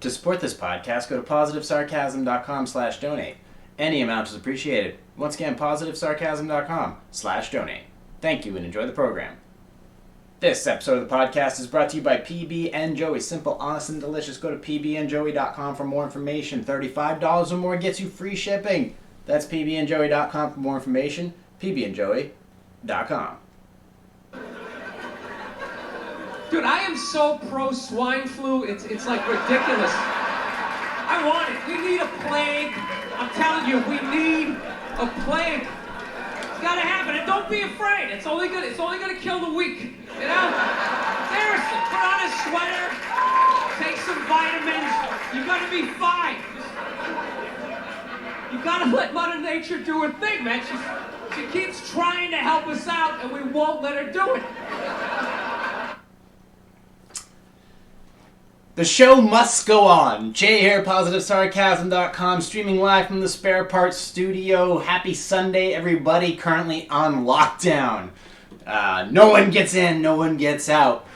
To support this podcast, go to positivesarcasm.com/donate. Any amount is appreciated. Once again, positivesarcasm.com/donate. Thank you and enjoy the program. This episode of the podcast is brought to you by PB and Joey. Simple, honest, and delicious. Go to pbandjoey.com for more information. $35 or more gets you free shipping. That's pbandjoey.com for more information. pbandjoey.com. Dude, I am so pro swine flu, it's like ridiculous. I want it. We need a plague. I'm telling you, we need a plague. It's gotta happen, and don't be afraid. It's only gonna kill the weak. You know? Seriously, put on a sweater, take some vitamins. You're gonna be fine. You gotta let Mother Nature do her thing, man. She keeps trying to help us out, and we won't let her do it. The show must go on. Jay here, PositiveSarcasm.com, streaming live from the Spare Parts Studio. Happy Sunday, everybody. Currently on lockdown. No one gets in, no one gets out.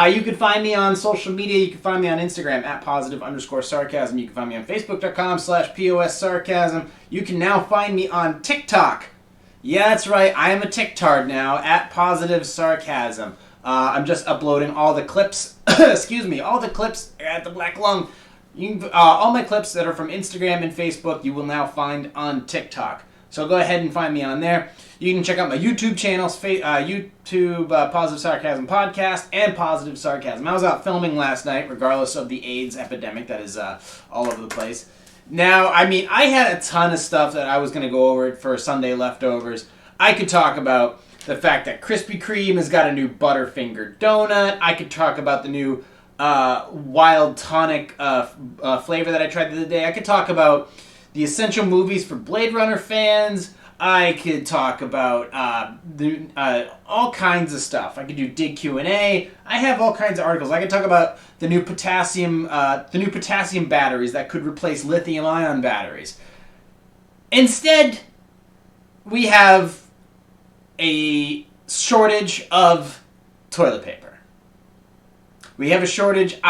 You can find me on social media. You can find me on Instagram at @positive_sarcasm. You can find me on Facebook.com/POSSarcasm. You can now find me on TikTok. Yeah, that's right. I am a TikTard now at @PositiveSarcasm. I'm just uploading all the clips, all the clips at the Black Lung. All my clips that are from Instagram and Facebook, you will now find on TikTok. So go ahead and find me on there. You can check out my YouTube channels, YouTube Positive Sarcasm Podcast and Positive Sarcasm. I was out filming last night, regardless of the AIDS epidemic that is all over the place. Now, I mean, I had a ton of stuff that I was going to go over for Sunday leftovers. I could talk about the fact that Krispy Kreme has got a new Butterfinger donut. I could talk about the new Wild Tonic flavor that I tried the other day. I could talk about the essential movies for Blade Runner fans. I could talk about all kinds of stuff. I could do Dig Q&A. I have all kinds of articles. I could talk about the new potassium batteries that could replace lithium-ion batteries. Instead, we have a shortage of toilet paper. We have a shortage.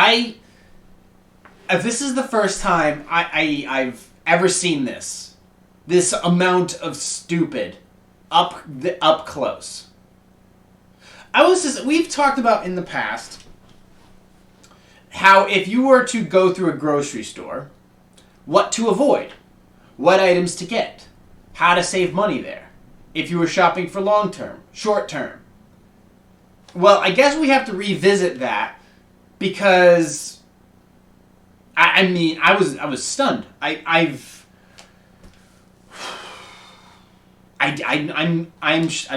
This is the first time I've ever seen this amount of stupid up close. We've talked about in the past how if you were to go through a grocery store, what to avoid, what items to get, how to save money there. If you were shopping for long term, short term. Well, I guess we have to revisit that because I was stunned. I'm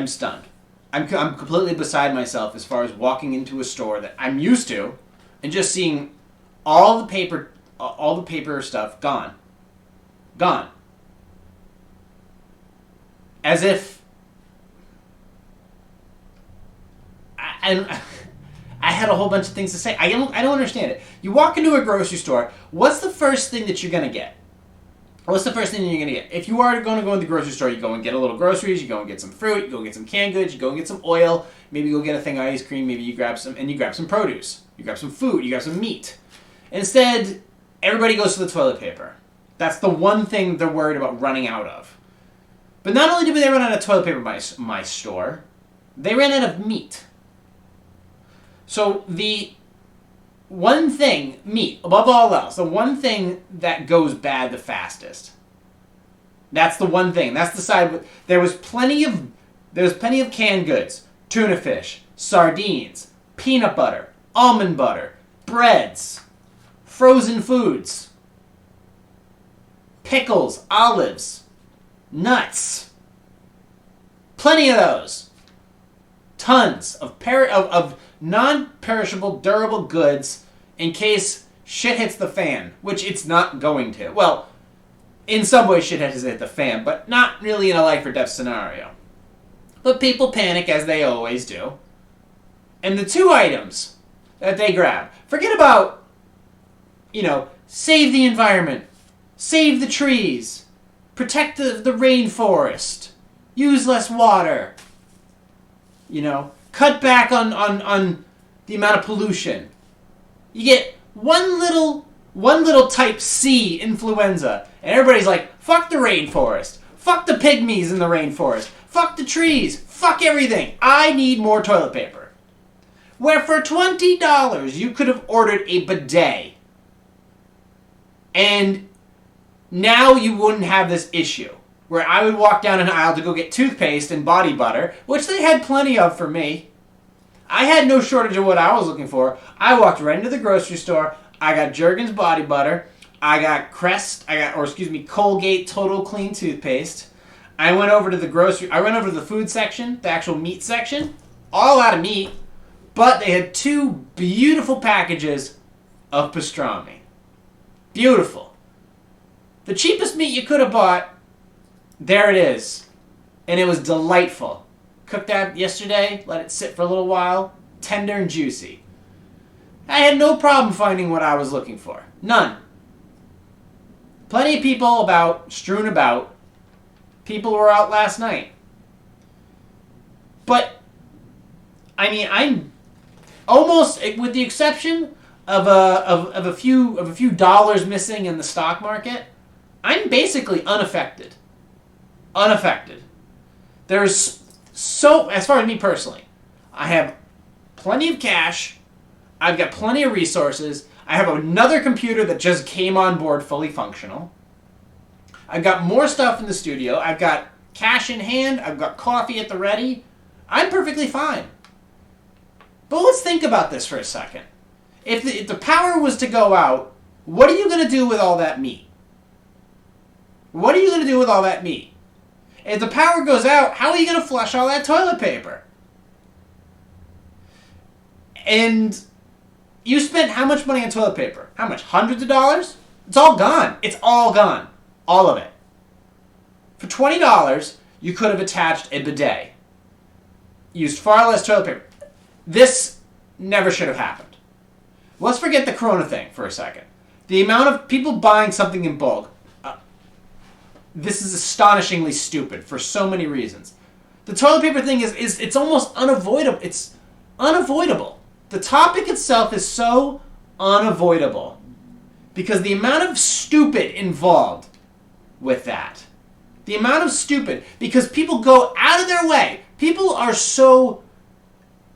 stunned. I'm completely beside myself as far as walking into a store that I'm used to and just seeing all the paper stuff gone. As if I had a whole bunch of things to say. I don't understand it. You walk into a grocery store, what's the first thing that you're going to get? What's the first thing you're going to get? If you are going to go in the grocery store, you go and get a little groceries, you go and get some fruit, you go and get some canned goods, you go and get some oil, maybe you go get a thing of ice cream, maybe you grab some produce, you grab some food, you grab some meat. Instead, everybody goes to the toilet paper. That's the one thing they're worried about running out of. But not only did they run out of toilet paper my store, they ran out of meat. So the one thing, meat, above all else, the one thing that goes bad the fastest. That's the one thing. That's the side. There was plenty of canned goods, tuna fish, sardines, peanut butter, almond butter, breads, frozen foods, pickles, olives, nuts. Plenty of those. Tons of non-perishable, durable goods in case shit hits the fan, which it's not going to. Well, in some ways shit has hit the fan, but not really in a life or death scenario. But people panic as they always do. And the two items that they grab, forget about, save the environment, save the trees, protect the rainforest, use less water, cut back on the amount of pollution. You get one little One little type C influenza. And everybody's like, fuck the rainforest. Fuck the pygmies in the rainforest. Fuck the trees. Fuck everything. I need more toilet paper. Where for $20, you could have ordered a bidet. And now you wouldn't have this issue. Where I would walk down an aisle to go get toothpaste and body butter, which they had plenty of for me. I had no shortage of what I was looking for. I walked right into the grocery store. I got Jergens body butter. I got Colgate Total Clean toothpaste. I went over to the food section, the actual meat section. All out of meat. But they had 2 beautiful packages of pastrami. Beautiful. The cheapest meat you could have bought, there it is. And it was delightful. Cooked that yesterday, let it sit for a little while. Tender and juicy. I had no problem finding what I was looking for. None. Plenty of people strewn about. People were out last night. But, I mean, I'm almost, with the exception of a few dollars missing in the stock market, I'm basically unaffected. Unaffected. As far as me personally, I have plenty of cash. I've got plenty of resources. I have another computer that just came on board fully functional. I've got more stuff in the studio. I've got cash in hand. I've got coffee at the ready. I'm perfectly fine. But let's think about this for a second. If the power was to go out, what are you going to do with all that meat? What are you going to do with all that meat? If the power goes out, how are you going to flush all that toilet paper? And you spent how much money on toilet paper? How much? Hundreds of dollars? It's all gone. It's all gone. All of it. For $20, you could have attached a bidet. Used far less toilet paper. This never should have happened. Let's forget the Corona thing for a second. The amount of people buying something in bulk, this is astonishingly stupid for so many reasons. The toilet paper thing is it's almost unavoidable. It's unavoidable. The topic itself is so unavoidable because the amount of stupid involved with that. The amount of stupid, because people go out of their way. People are so,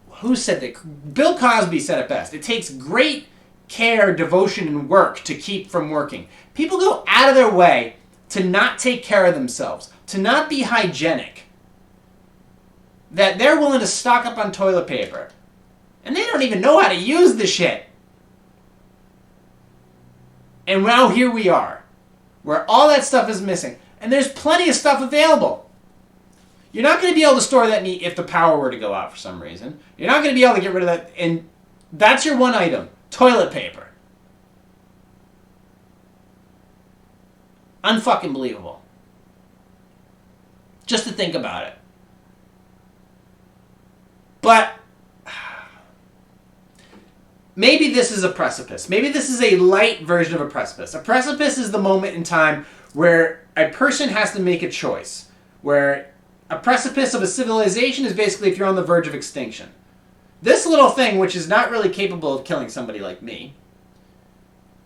who said that? Bill Cosby said it best. It takes great care, devotion, and work to keep from working. People go out of their way to not take care of themselves, to not be hygienic, that they're willing to stock up on toilet paper. And they don't even know how to use the shit. And now here we are, where all that stuff is missing. And there's plenty of stuff available. You're not going to be able to store that meat if the power were to go out for some reason. You're not going to be able to get rid of that. And that's your one item, toilet paper. Unfucking believable. Just to think about it. But maybe this is a precipice. Maybe this is a light version of a precipice. A precipice is the moment in time where a person has to make a choice. Where a precipice of a civilization is basically if you're on the verge of extinction. This little thing, which is not really capable of killing somebody like me,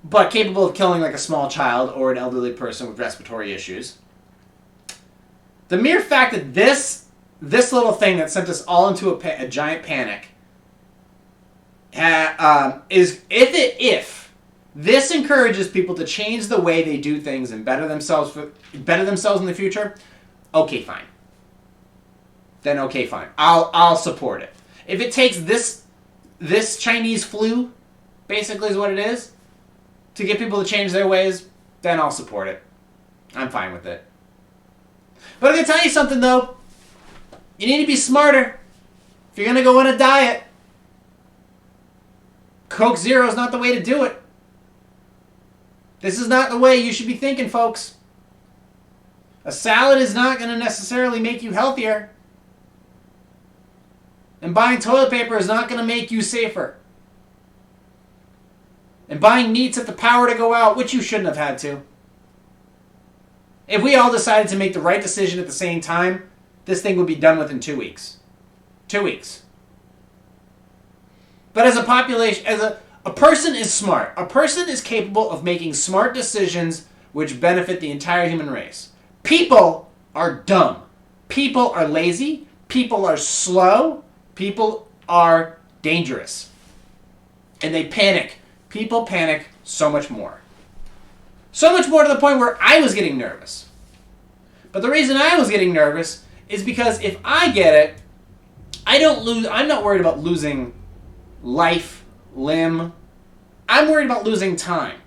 but capable of killing like a small child or an elderly person with respiratory issues. The mere fact that this little thing that sent us all into a giant panic is if this encourages people to change the way they do things and better themselves in the future, okay, fine. Then okay, fine. I'll support it. If it takes this Chinese flu, basically is what it is, to get people to change their ways, then I'll support it. I'm fine with it. But I'm going to tell you something, though. You need to be smarter. If you're going to go on a diet, Coke Zero is not the way to do it. This is not the way you should be thinking, folks. A salad is not going to necessarily make you healthier. And buying toilet paper is not going to make you safer. And buying meats at the power to go out, which you shouldn't have had to. If we all decided to make the right decision at the same time, this thing would be done within 2 weeks. 2 weeks. But as a population, as a A person is smart. A person is capable of making smart decisions which benefit the entire human race. People are dumb. People are lazy. People are slow. People are dangerous. And they panic. People panic so much more. So much more to the point where I was getting nervous. But the reason I was getting nervous is because if I get it, I'm not worried about losing life, limb. I'm worried about losing time.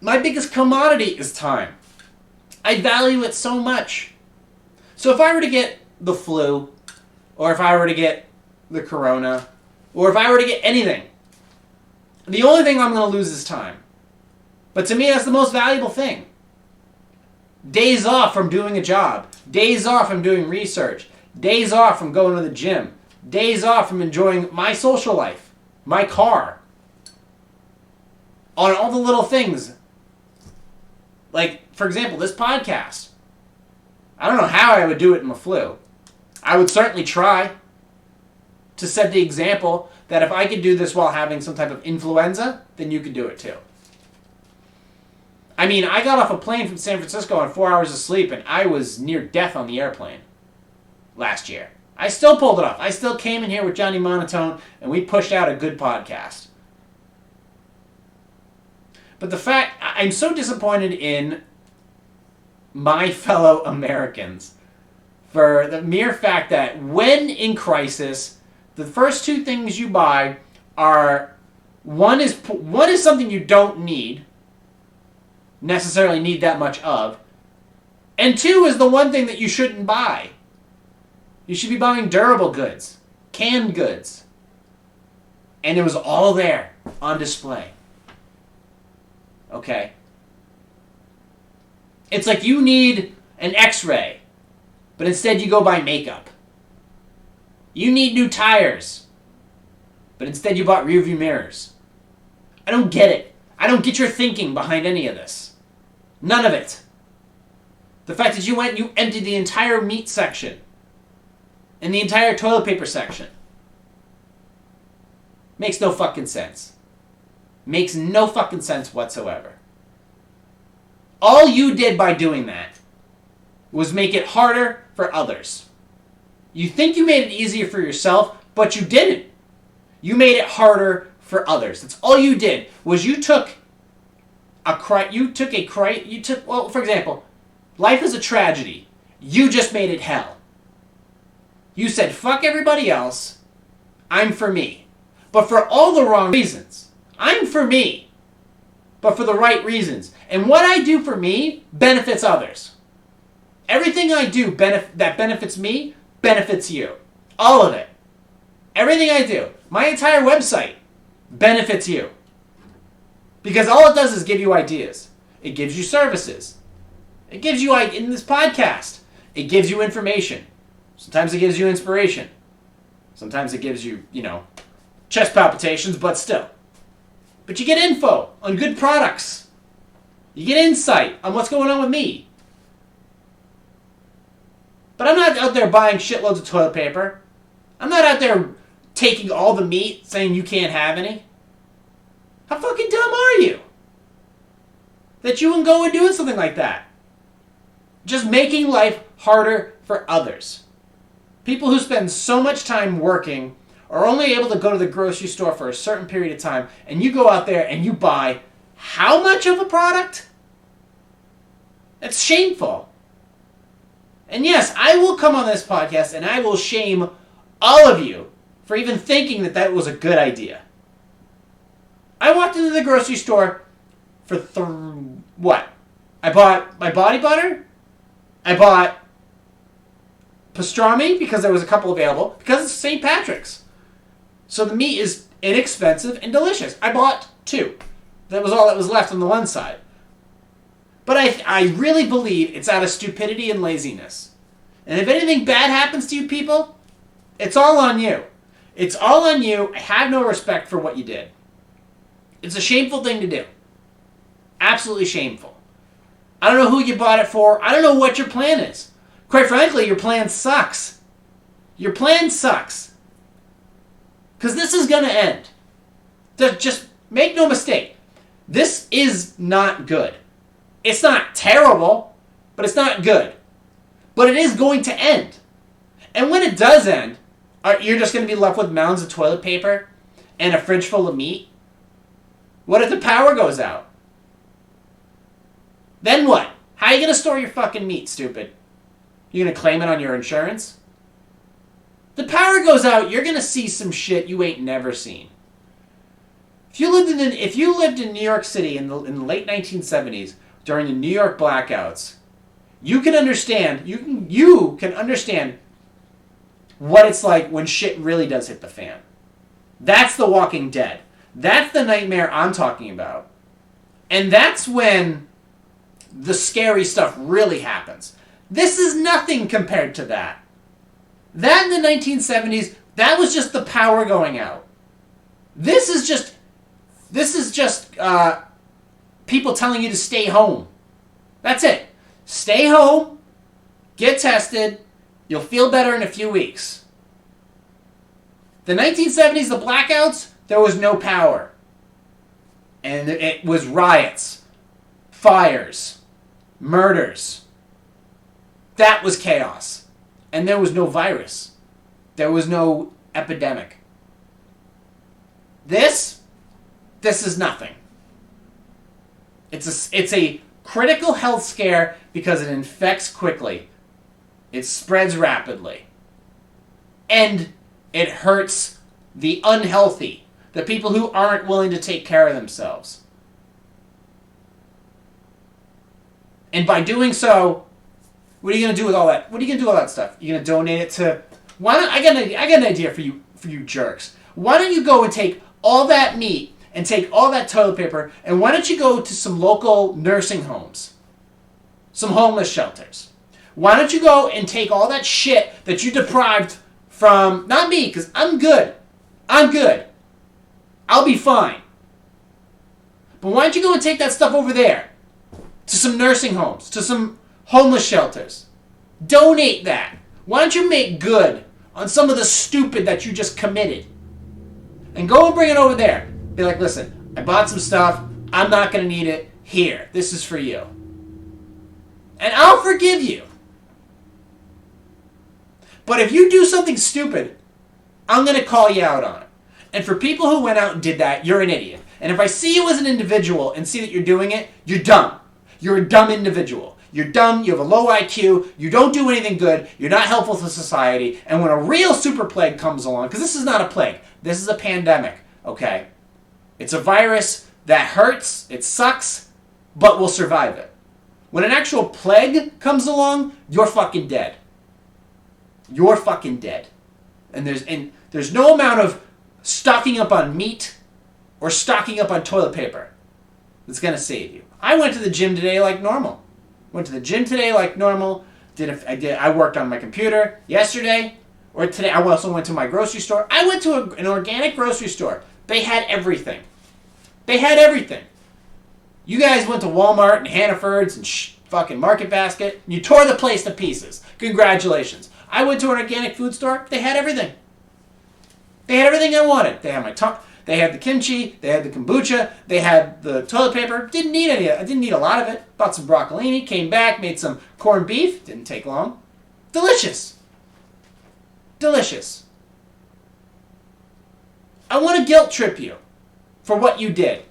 My biggest commodity is time. I value it so much. So if I were to get the flu, or if I were to get the corona, or if I were to get anything, the only thing I'm going to lose is time. But to me, that's the most valuable thing. Days off from doing a job. Days off from doing research. Days off from going to the gym. Days off from enjoying my social life. My car. On all the little things. Like, for example, this podcast. I don't know how I would do it in the flu. I would certainly try to set the example that if I could do this while having some type of influenza, then you could do it too. I mean, I got off a plane from San Francisco on 4 hours of sleep, and I was near death on the airplane last year. I still pulled it off. I still came in here with Johnny Monotone, and we pushed out a good podcast. But the fact, I'm so disappointed in my fellow Americans for the mere fact that when in crisis, the first two things you buy are, one is something you don't necessarily need that much of, and two is the one thing that you shouldn't buy. You should be buying durable goods, canned goods. And it was all there on display. Okay? It's like you need an x-ray, but instead you go buy makeup. You need new tires, but instead you bought rearview mirrors. I don't get it. I don't get your thinking behind any of this. None of it. The fact that you went and you emptied the entire meat section and the entire toilet paper section makes no fucking sense. Makes no fucking sense whatsoever. All you did by doing that was make it harder for others. You think you made it easier for yourself, but you didn't. You made it harder for others. That's all you did. Was you took well, for example, life is a tragedy. You just made it hell. You said, fuck everybody else. I'm for me. But for all the wrong reasons. I'm for me. But for the right reasons. And what I do for me benefits others. Everything I do that benefits me benefits you. All of it. Everything I do. My entire website benefits you. Because all it does is give you ideas. It gives you services. It gives you, in this podcast, it gives you information. Sometimes it gives you inspiration. Sometimes it gives you, chest palpitations, but still. But you get info on good products. You get insight on what's going on with me. But I'm not out there buying shitloads of toilet paper. I'm not out there taking all the meat, saying you can't have any. How fucking dumb are you? That you can go and do something like that. Just making life harder for others. People who spend so much time working are only able to go to the grocery store for a certain period of time, and you go out there and you buy how much of a product? That's shameful. And yes, I will come on this podcast and I will shame all of you for even thinking that that was a good idea. I walked into the grocery store for what? I bought my body butter. I bought pastrami because there was a couple available because it's St. Patrick's. So the meat is inexpensive and delicious. I bought 2. That was all that was left on the one side. But I really believe it's out of stupidity and laziness. And if anything bad happens to you people, it's all on you. It's all on you. I have no respect for what you did. It's a shameful thing to do. Absolutely shameful. I don't know who you bought it for. I don't know what your plan is. Quite frankly, your plan sucks. Your plan sucks. Because this is going to end. Just make no mistake. This is not good. It's not terrible, but it's not good. But it is going to end. And when it does end, you're just going to be left with mounds of toilet paper and a fridge full of meat? What if the power goes out? Then what? How are you going to store your fucking meat, stupid? You going to claim it on your insurance? The power goes out, you're going to see some shit you ain't never seen. If you lived in New York City in the late 1970s during the New York blackouts, you can understand what it's like when shit really does hit the fan. That's The Walking Dead. That's the nightmare I'm talking about. And that's when the scary stuff really happens. This is nothing compared to that. That in the 1970s, that was just the power going out. This is just people telling you to stay home. That's it. Stay home, get tested, you'll feel better in a few weeks. The 1970s, the blackouts, there was no power. And it was riots, fires, murders. That was chaos. And there was no virus. There was no epidemic. This is nothing. It's a critical health scare because it infects quickly. It spreads rapidly. And it hurts the unhealthy, the people who aren't willing to take care of themselves. And by doing so, what are you going to do with all that? What are you going to do with all that stuff? You're going to donate it to... I got an idea for you jerks. Why don't you go and take all that meat and take all that toilet paper, and why don't you go to some local nursing homes? Some homeless shelters. Why don't you go and take all that shit that you deprived from... Not me, because I'm good. I'm good. I'll be fine. But why don't you go and take that stuff over there? To some nursing homes. To some homeless shelters. Donate that. Why don't you make good on some of the stupid that you just committed? And go and bring it over there. Be like, listen, I bought some stuff. I'm not going to need it. Here. This is for you. And I'll forgive you. But if you do something stupid, I'm going to call you out on it. And for people who went out and did that, you're an idiot. And if I see you as an individual and see that you're doing it, you're dumb. You're a dumb individual. You're dumb, you have a low IQ, you don't do anything good, you're not helpful to society, and when a real super plague comes along, because this is not a plague, this is a pandemic, okay? It's a virus that hurts, it sucks, but we'll survive it. When an actual plague comes along, you're fucking dead. You're fucking dead. And there's no amount of stocking up on meat or stocking up on toilet paper that's going to save you. I went to the gym today like normal. I worked on my computer yesterday, or today. I also went to my grocery store. I went to an organic grocery store. They had everything. You guys went to Walmart and Hannaford's and fucking Market Basket. And you tore the place to pieces. Congratulations. I went to an organic food store. They had everything. They had everything I wanted. They had They had the kimchi, they had the kombucha, they had the toilet paper. Didn't need any of it. I didn't need a lot of it. Bought some broccolini, came back, made some corned beef. Didn't take long. Delicious. Delicious. I want to guilt trip you for what you did.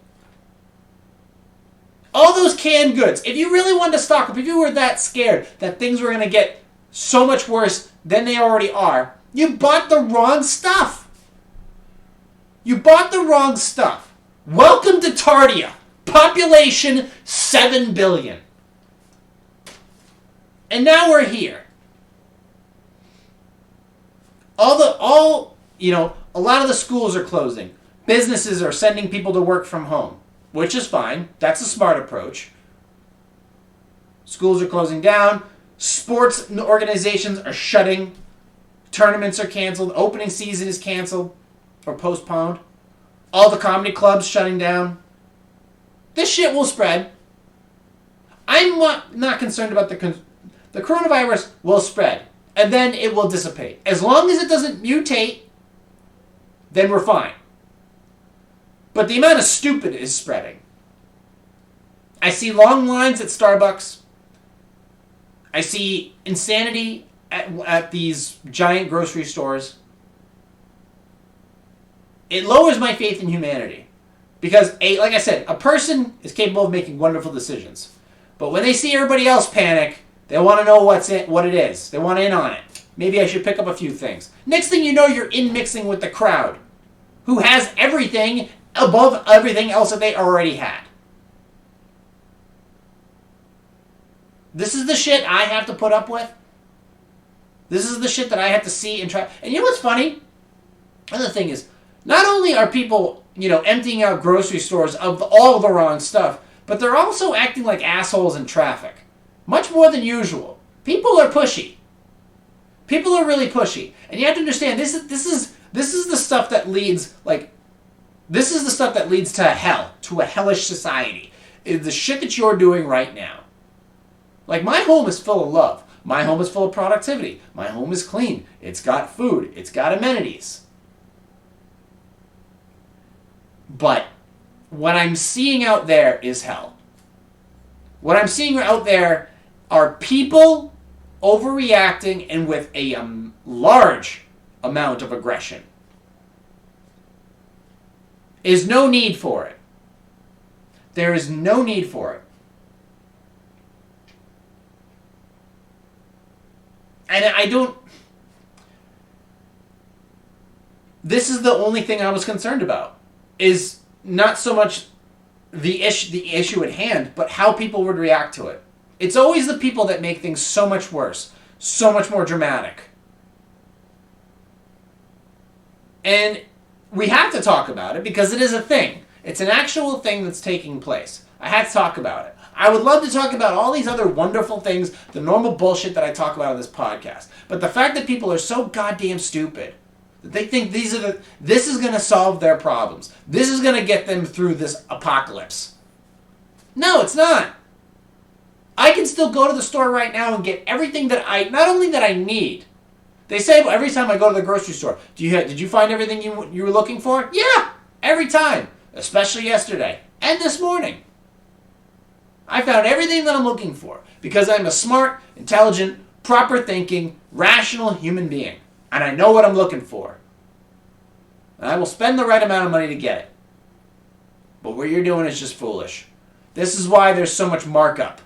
All those canned goods. If you really wanted to stock up, if you were that scared that things were going to get so much worse than they already are, you bought the wrong stuff. You bought the wrong stuff. Welcome to Tardia. Population 7 billion. And now we're here. A lot of the schools are closing. Businesses are sending people to work from home, which is fine. That's a smart approach. Schools are closing down. Sports organizations are shutting. Tournaments are canceled. Opening season is canceled or postponed. All the comedy clubs shutting down. This shit will spread. I'm not concerned about the coronavirus will spread, and then it will dissipate. As long as it doesn't mutate, then we're fine. But the amount of stupid is spreading. I see long lines at Starbucks. I see insanity at these giant grocery stores. It lowers my faith in humanity. Because, like I said, a person is capable of making wonderful decisions. But when they see everybody else panic, they want to know what it is. They want in on it. Maybe I should pick up a few things. Next thing you know, you're mixing with the crowd, who has everything above everything else that they already had. This is the shit I have to put up with. This is the shit that I have to see and try. And you know what's funny? Another thing is, not only are people, emptying out grocery stores of all the wrong stuff, but they're also acting like assholes in traffic. Much more than usual. People are pushy. People are really pushy. And you have to understand, this is the stuff that leads, this is the stuff that leads to hell, to a hellish society. Is the shit that you're doing right now. Like, my home is full of love. My home is full of productivity. My home is clean. It's got food. It's got amenities. But what I'm seeing out there is hell. What I'm seeing out there are people overreacting and with a large amount of aggression. There's no need for it. There is no need for it. And this is the only thing I was concerned about, is not so much the issue at hand, but how people would react to it. It's always the people that make things so much worse, so much more dramatic. And we have to talk about it because it is a thing. It's an actual thing that's taking place. I had to talk about it. I would love to talk about all these other wonderful things, the normal bullshit that I talk about on this podcast. But the fact that people are so goddamn stupid that they think this is going to solve their problems. This is going to get them through this apocalypse. No, it's not. I can still go to the store right now and get everything not only that I need. They say every time I go to the grocery store, did you find everything you were looking for? Yeah, every time. Especially yesterday and this morning. I found everything that I'm looking for because I'm a smart, intelligent, proper thinking, rational human being. And I know what I'm looking for. And I will spend the right amount of money to get it. But what you're doing is just foolish. This is why there's so much markup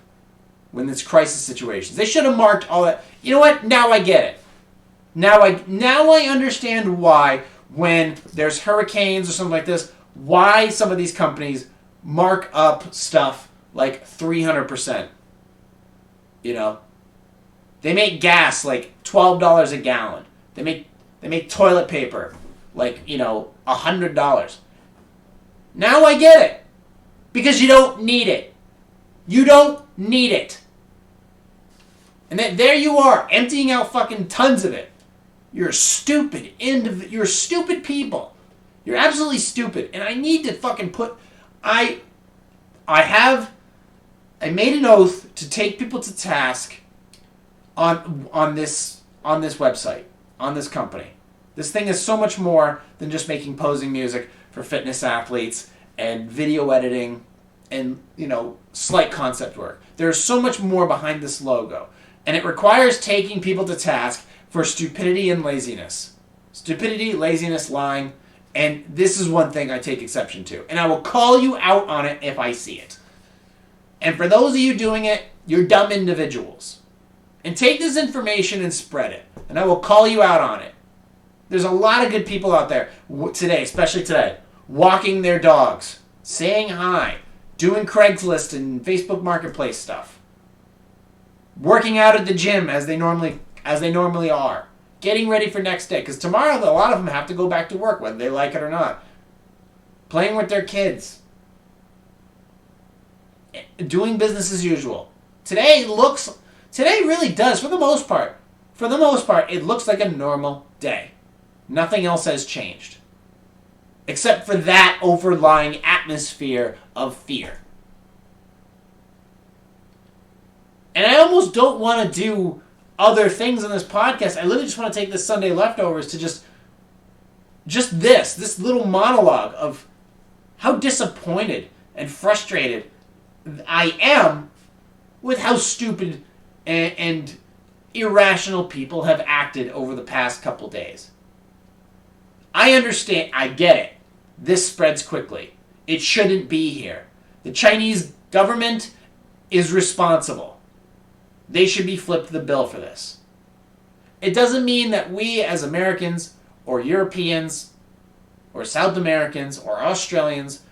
when it's crisis situations. They should have marked all that. You know what? Now I get it. Now I understand why when there's hurricanes or something like this, why some of these companies mark up stuff like 300%. They make gas like $12 a gallon. They make toilet paper like, $100. Now I get it. Because you don't need it. You don't need it. And then there you are, emptying out fucking tons of it. You're stupid. You're stupid people. You're absolutely stupid. And I need to fucking I made an oath to take people to task on this website, on this company. This thing is so much more than just making posing music for fitness athletes and video editing and, slight concept work. There's so much more behind this logo. And it requires taking people to task for stupidity and laziness. Stupidity, laziness, lying. And this is one thing I take exception to. And I will call you out on it if I see it. And for those of you doing it, you're dumb individuals. And take this information and spread it. And I will call you out on it. There's a lot of good people out there today, especially today, walking their dogs, saying hi, doing Craigslist and Facebook Marketplace stuff, working out at the gym as they normally are, getting ready for next day. Because tomorrow, a lot of them have to go back to work, whether they like it or not. Playing with their kids. Doing business as usual. Today really does, for the most part, it looks like a normal day. Nothing else has changed. Except for that overlying atmosphere of fear. And I almost don't want to do other things on this podcast. I literally just want to take this Sunday leftovers to just this little monologue of how disappointed and frustrated I am with how stupid and irrational people have acted over the past couple days. I understand. I get it. This spreads quickly. It shouldn't be here. The Chinese government is responsible. They should be flipped the bill for this. It doesn't mean that we as Americans or Europeans or South Americans or Australians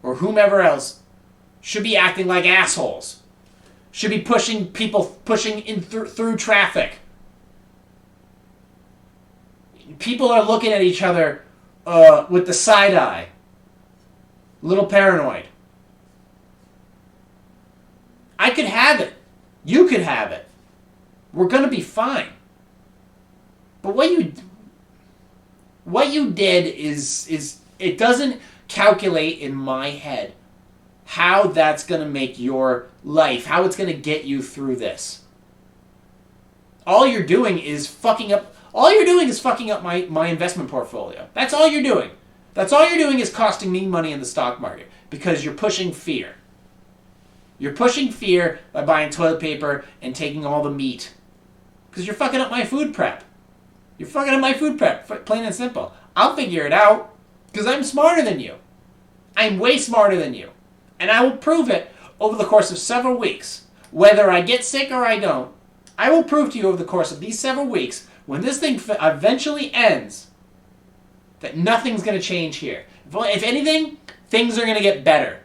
or whomever else should be acting like assholes. Should be pushing in through traffic. People are looking at each other with the side eye. A little paranoid. I could have it. You could have it. We're going to be fine. But what you did is it doesn't calculate in my head how that's going to make your life, how it's going to get you through this. All you're doing is fucking up my investment portfolio. That's all you're doing. That's all you're doing is costing me money in the stock market because you're pushing fear. You're pushing fear by buying toilet paper and taking all the meat. Because you're fucking up my food prep. You're fucking up my food prep, plain and simple. I'll figure it out because I'm smarter than you. I'm way smarter than you. And I will prove it over the course of several weeks. Whether I get sick or I don't, I will prove to you over the course of these several weeks, when this thing eventually ends, that nothing's going to change here. If anything, things are going to get better.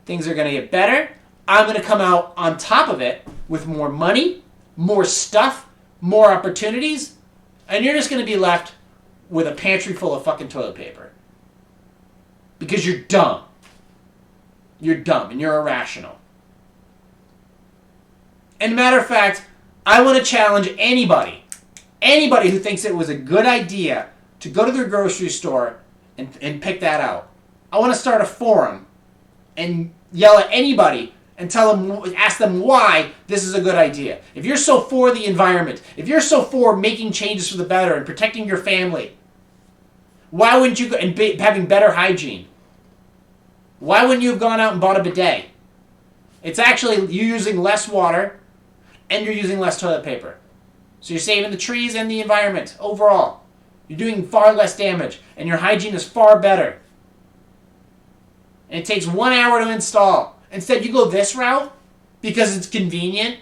Things are going to get better. I'm going to come out on top of it with more money, more stuff, more opportunities, and you're just going to be left with a pantry full of fucking toilet paper. Because you're dumb. You're dumb and you're irrational. And matter of fact, I want to challenge anybody who thinks it was a good idea to go to their grocery store and pick that out. I want to start a forum and yell at anybody and ask them why this is a good idea. If you're so for the environment, if you're so for making changes for the better and protecting your family, why wouldn't you go and having better hygiene? Why wouldn't you have gone out and bought a bidet? It's actually you using less water and you're using less toilet paper. So you're saving the trees and the environment overall. You're doing far less damage and your hygiene is far better. And it takes 1 hour to install. Instead you go this route because it's convenient.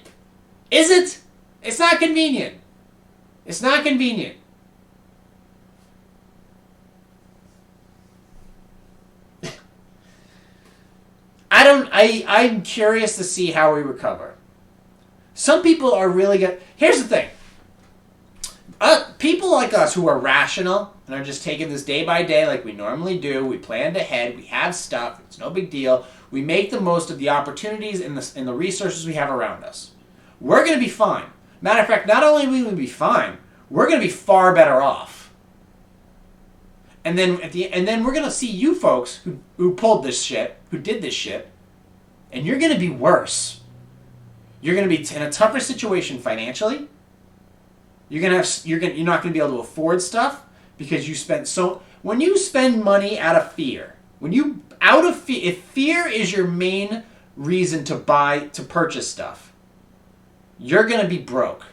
Is it? It's not convenient. It's not convenient. I'm curious to see how we recover. Some people are really good. Here's the thing. People like us who are rational and are just taking this day by day like we normally do. We planned ahead. We have stuff. It's no big deal. We make the most of the opportunities and the resources we have around us. We're going to be fine. Matter of fact, not only will we be fine, we're going to be far better off. And then we're going to see you folks who pulled this shit, who did this shit, and you're going to be worse. You're going to be in a tougher situation financially. You're not going to be able to afford stuff because you spent when you spend money out of fear, if fear is your main reason to purchase stuff, you're going to be broke.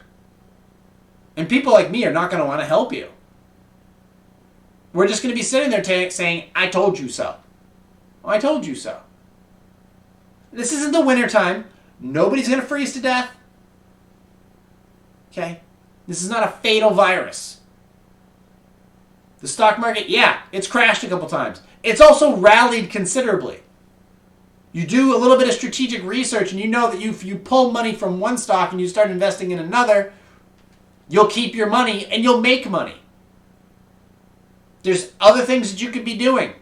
And people like me are not going to want to help you. We're just going to be sitting there saying, I told you so. Well, I told you so. This isn't the wintertime. Nobody's going to freeze to death. Okay? This is not a fatal virus. The stock market, yeah, it's crashed a couple times. It's also rallied considerably. You do a little bit of strategic research and you know that if you pull money from one stock and you start investing in another, you'll keep your money and you'll make money. There's other things that you could be doing.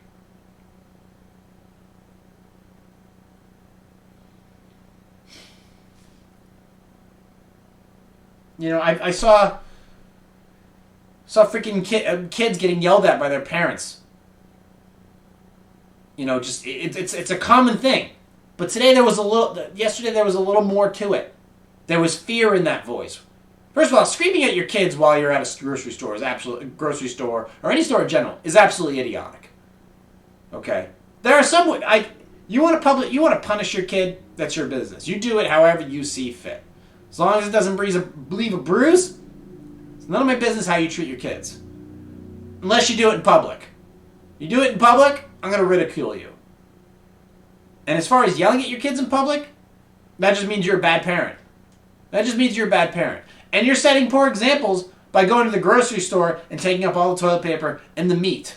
You know, I saw freaking kids getting yelled at by their parents. You know, just it's a common thing. But yesterday there was a little more to it. There was fear in that voice. First of all, screaming at your kids while you're at a grocery store or any store in general is absolutely idiotic. Okay? There are some... You want to punish your kid? That's your business. You do it however you see fit. As long as it doesn't leave a bruise, it's none of my business how you treat your kids. Unless you do it in public. You do it in public, I'm going to ridicule you. And as far as yelling at your kids in public, that just means you're a bad parent. That just means you're a bad parent. And you're setting poor examples by going to the grocery store and taking up all the toilet paper and the meat.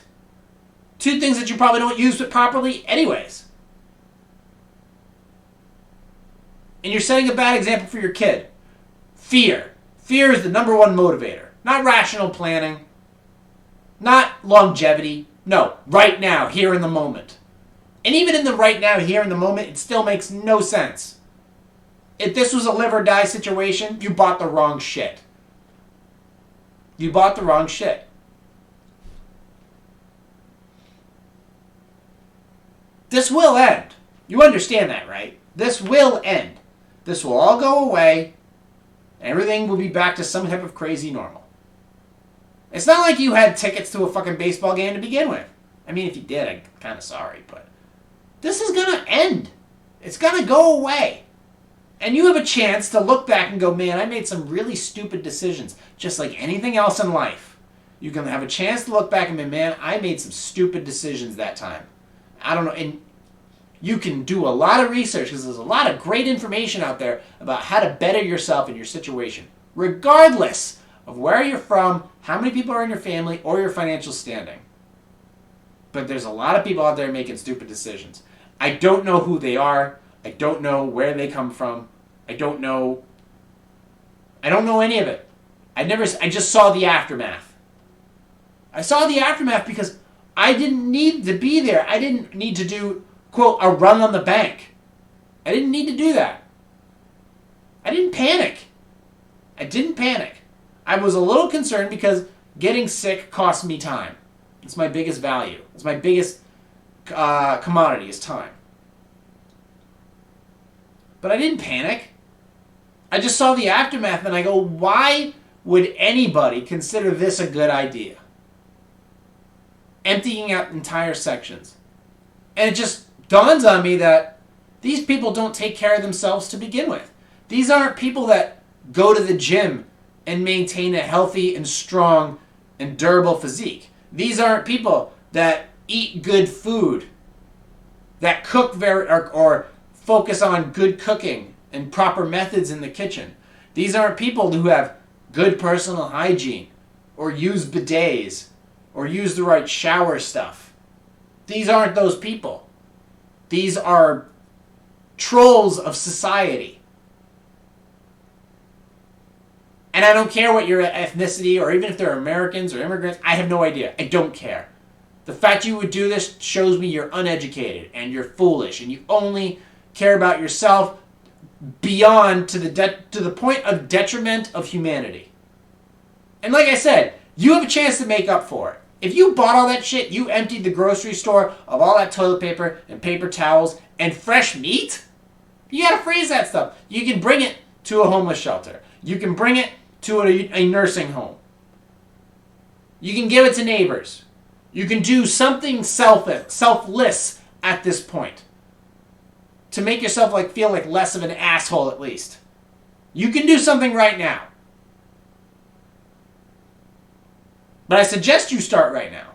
Two things that you probably don't use properly anyways. And you're setting a bad example for your kid. Fear. Fear is the number one motivator. Not rational planning. Not longevity. No, right now, here in the moment. And even in the right now, here in the moment, it still makes no sense. If this was a live or die situation, you bought the wrong shit. You bought the wrong shit. This will end. You understand that, right? This will end. This will all go away. Everything will be back to some type of crazy normal. It's not like you had tickets to a fucking baseball game to begin with. I mean, if you did, I'm kind of sorry, but this is going to end. It's going to go away. And you have a chance to look back and go, man, I made some really stupid decisions, just like anything else in life. You're going to have a chance to look back and be, man, I made some stupid decisions that time. I don't know. And you can do a lot of research because there's a lot of great information out there about how to better yourself in your situation, regardless of where you're from, how many people are in your family, or your financial standing. But there's a lot of people out there making stupid decisions. I don't know who they are. I don't know where they come from. I don't know any of it. I just saw the aftermath. I saw the aftermath because I didn't need to be there. I didn't need to do, quote, a run on the bank. I didn't need to do that. I didn't panic. I was a little concerned because getting sick cost me time. It's my biggest value. It's my biggest commodity is time. But I didn't panic. I just saw the aftermath and I go, why would anybody consider this a good idea? Emptying out entire sections. And it just dawns on me that these people don't take care of themselves to begin with. These aren't people that go to the gym and maintain a healthy and strong and durable physique. These aren't people that eat good food, that cook or focus on good cooking and proper methods in the kitchen. These aren't people who have good personal hygiene or use bidets or use the right shower stuff. These aren't those people. These are trolls of society. And I don't care what your ethnicity or even if they're Americans or immigrants. I have no idea. I don't care. The fact you would do this shows me you're uneducated and you're foolish and you only care about yourself beyond to the point of detriment of humanity. And like I said, you have a chance to make up for it. If you bought all that shit, you emptied the grocery store of all that toilet paper and paper towels and fresh meat, you gotta freeze that stuff. You can bring it to a homeless shelter. You can bring it to a nursing home. You can give it to neighbors. You can do something selfless at this point to make yourself feel like less of an asshole at least. You can do something right now. But I suggest you start right now.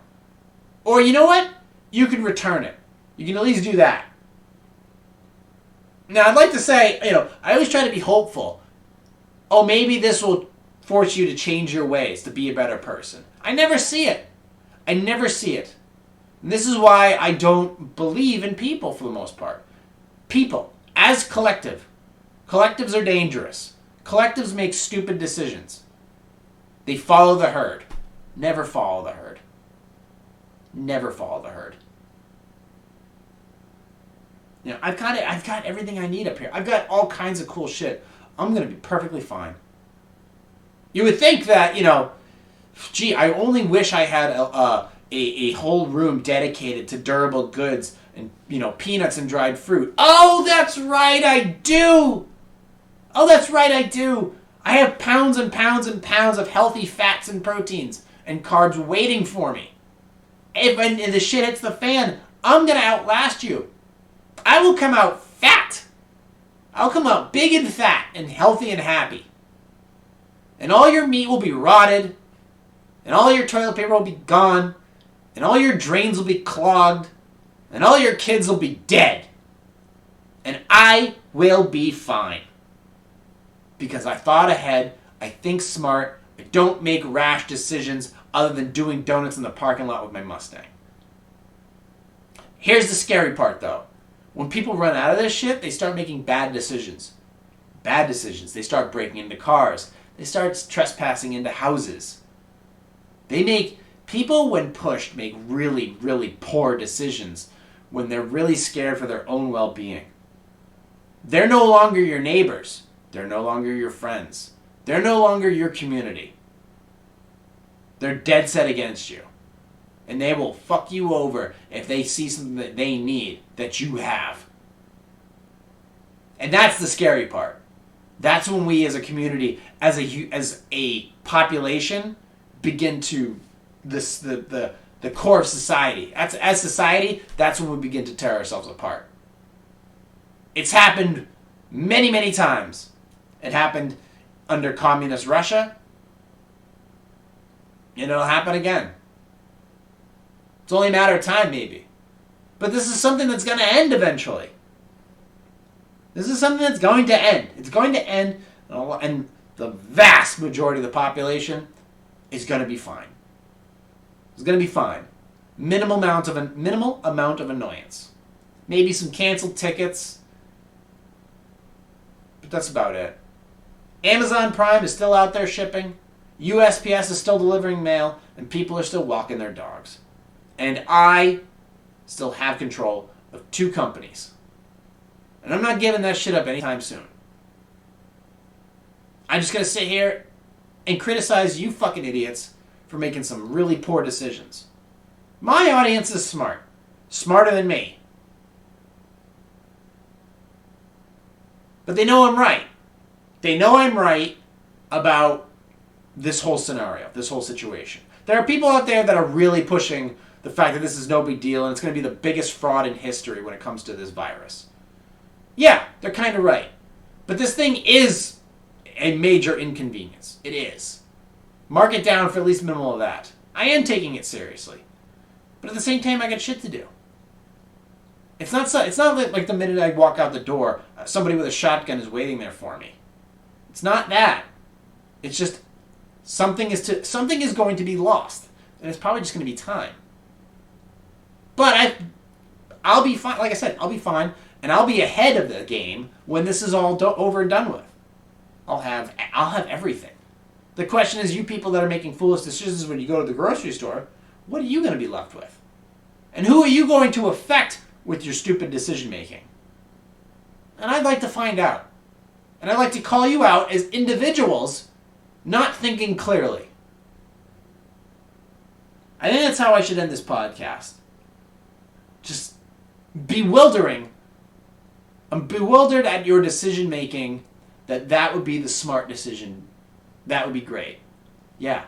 Or you know what? You can return it. You can at least do that. Now I'd like to say, I always try to be hopeful. Oh, maybe this will force you to change your ways, to be a better person. I never see it. And this is why I don't believe in people for the most part. People, as collective. Collectives are dangerous. Collectives make stupid decisions. They follow the herd. Never follow the herd. Never follow the herd. I've got everything I need up here. I've got all kinds of cool shit. I'm going to be perfectly fine. You would think that, I only wish I had a whole room dedicated to durable goods and, peanuts and dried fruit. Oh, that's right, I do! I have pounds and pounds and pounds of healthy fats and proteins and carbs waiting for me. If the shit hits the fan, I'm going to outlast you. I will come out fat. I'll come out big and fat and healthy and happy. And all your meat will be rotted. And all your toilet paper will be gone. And all your drains will be clogged. And all your kids will be dead. And I will be fine. Because I thought ahead. I think smart. I don't make rash decisions other than doing donuts in the parking lot with my Mustang. Here's the scary part, though. When people run out of this shit, they start making bad decisions. Bad decisions. They start breaking into cars. They start trespassing into houses. People, when pushed, make really, really poor decisions when they're really scared for their own well-being. They're no longer your neighbors. They're no longer your friends. They're no longer your community. They're dead set against you. And they will fuck you over if they see something that they need that you have. And that's the scary part. That's when we as a community, as a population, begin to the core of society. As society, that's when we begin to tear ourselves apart. It's happened many, many times. It happened under communist Russia. And it'll happen again. It's only a matter of time, maybe. But this is something that's going to end eventually. This is something that's going to end. It's going to end, and the vast majority of the population is going to be fine. It's going to be fine. Minimal amount of annoyance. Maybe some canceled tickets. But that's about it. Amazon Prime is still out there shipping. USPS is still delivering mail. And people are still walking their dogs. And I still have control of 2 companies. And I'm not giving that shit up anytime soon. I'm just going to sit here and criticize you fucking idiots for making some really poor decisions. My audience is smart. Smarter than me. But they know I'm right. They know I'm right about this whole scenario, this whole situation. There are people out there that are really pushing the fact that this is no big deal and it's going to be the biggest fraud in history when it comes to this virus. Yeah, they're kind of right. But this thing is a major inconvenience. It is. Mark it down for at least minimal of that. I am taking it seriously. But at the same time, I got shit to do. It's not like the minute I walk out the door, somebody with a shotgun is waiting there for me. It's not that. It's just something is going to be lost. And it's probably just going to be time. But I'll be fine. Like I said, I'll be fine. And I'll be ahead of the game when this is all over and done with. I'll have everything. The question is, you people that are making foolish decisions when you go to the grocery store, what are you going to be left with? And who are you going to affect with your stupid decision making? And I'd like to find out. And I'd like to call you out as individuals not thinking clearly. I think that's how I should end this podcast. Just bewildering. I'm bewildered at your decision making that would be the smart decision. That would be great. Yeah.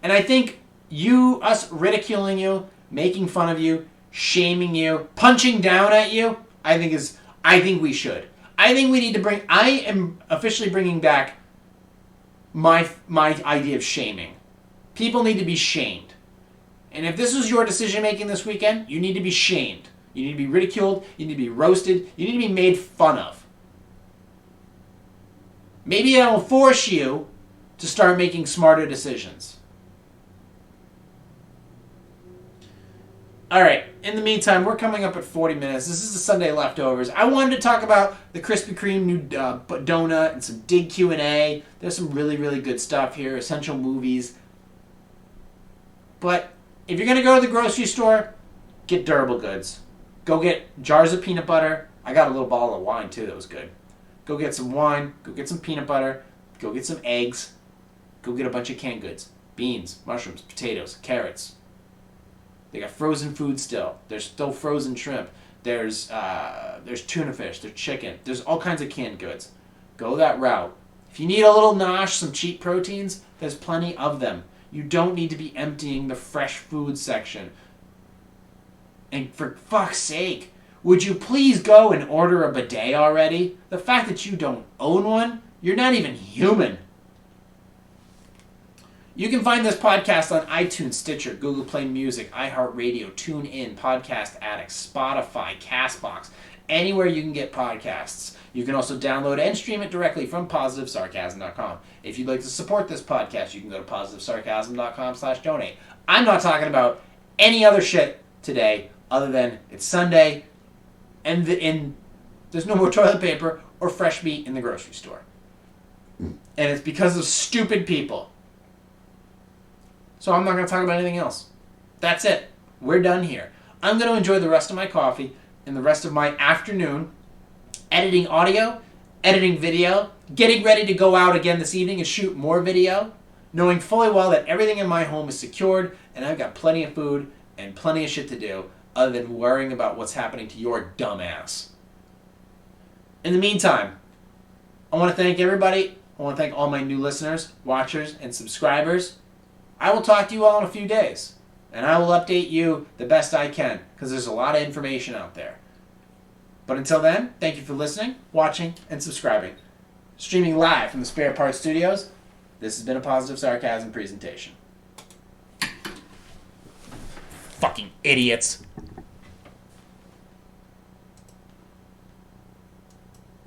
And I think us ridiculing you, making fun of you, shaming you, punching down at you, I think we should. I think we need to I am officially bringing back my idea of shaming. People need to be shamed. And if this was your decision making this weekend, you need to be shamed. You need to be ridiculed. You need to be roasted. You need to be made fun of. Maybe I will force you to start making smarter decisions. All right. In the meantime, we're coming up at 40 minutes. This is the Sunday Leftovers. I wanted to talk about the Krispy Kreme new donut and some Dig Q&A. There's some really, really good stuff here. Essential movies. But if you're going to go to the grocery store, get durable goods. Go get jars of peanut butter. I got a little bottle of wine, too. That was good. Go get some wine. Go get some peanut butter. Go get some eggs. Go get a bunch of canned goods. Beans, mushrooms, potatoes, carrots. They got frozen food still. There's still frozen shrimp. There's tuna fish. There's chicken. There's all kinds of canned goods. Go that route. If you need a little nosh, some cheap proteins, there's plenty of them. You don't need to be emptying the fresh food section. And for fuck's sake, would you please go and order a bidet already? The fact that you don't own one, you're not even human. You can find this podcast on iTunes, Stitcher, Google Play Music, iHeartRadio, TuneIn, Podcast Addict, Spotify, CastBox, anywhere you can get podcasts. You can also download and stream it directly from PositiveSarcasm.com. If you'd like to support this podcast, you can go to PositiveSarcasm.com/donate. I'm not talking about any other shit today other than it's Sunday and there's no more toilet paper or fresh meat in the grocery store. And it's because of stupid people. So I'm not going to talk about anything else. That's it. We're done here. I'm going to enjoy the rest of my coffee and the rest of my afternoon editing audio, editing video, getting ready to go out again this evening and shoot more video, knowing fully well that everything in my home is secured and I've got plenty of food and plenty of shit to do other than worrying about what's happening to your dumb ass. In the meantime, I want to thank everybody. I want to thank all my new listeners, watchers, and subscribers. I will talk to you all in a few days, and I will update you the best I can, because there's a lot of information out there. But until then, thank you for listening, watching, and subscribing. Streaming live from the Spare Parts Studios, this has been a Positive Sarcasm presentation. Fucking idiots.